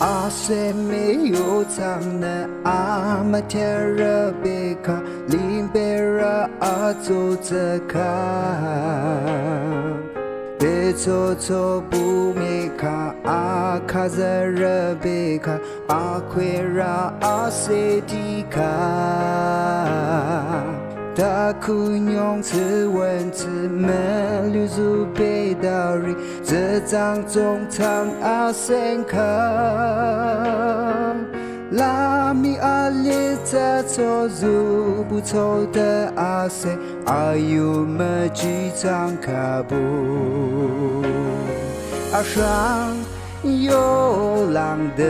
阿塞没有藏的阿玛天热贝卡，林贝拉阿走着看，别错错不没卡阿卡在热贝卡，阿奎拉阿塞迪卡。大哭用词文字们留住背道里，这张中唱阿森卡，拉米阿列在错入不错的阿森，阿有么几张卡布，阿上有浪的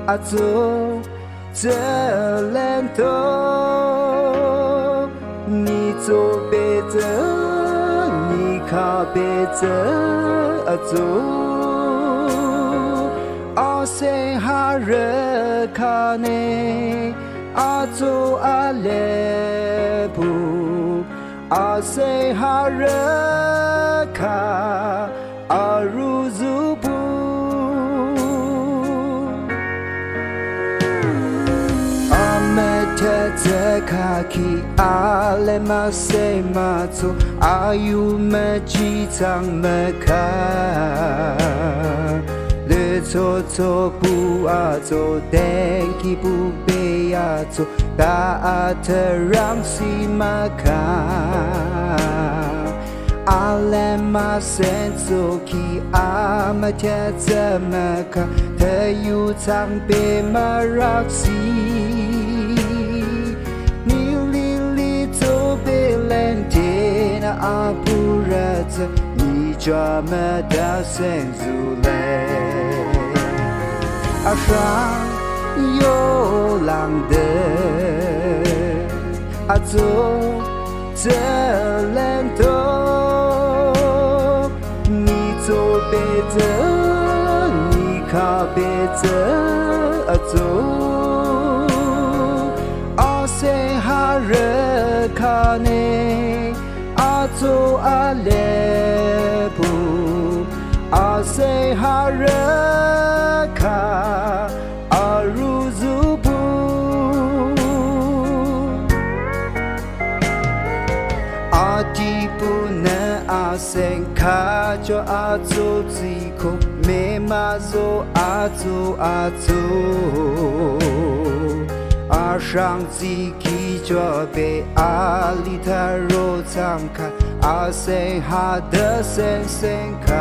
阿走。这land头，你左背着，你靠背着走。阿塞哈热卡内，阿走阿勒布，阿塞哈热卡阿鲁祖布。这卡基阿勒马塞马祖阿有么几张么卡，勒错错不阿走，登记不被阿走，大阿特让西马卡，阿勒马塞走基阿玛贴怎么卡，他有常被马拉西。阿布拉兹，你抓么达森祖雷？阿上有浪的阿走这land头，你左背着，你靠背着阿走，阿塞哈热卡内。阿走阿勒布，阿塞哈热卡阿鲁祖布，阿迪布能阿森卡就阿走自口，没马走阿走阿走。阿上自己就被阿里塔罗藏卡，阿塞哈的森森卡，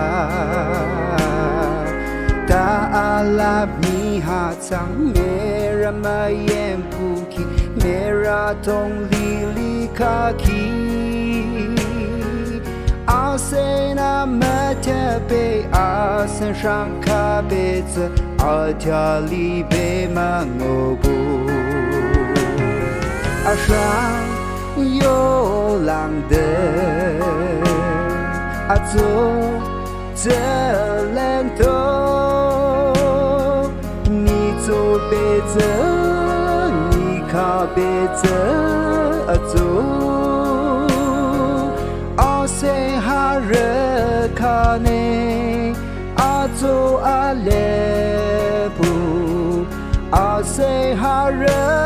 大阿拉米哈藏没人嘛眼不起，没人同里里卡起，阿塞那么特别阿身上卡贝子，阿条里被嘛我不。阿上有浪的阿走这land头，你左背着，你靠背着走。阿塞哈热卡内，阿走阿勒布，阿塞哈热。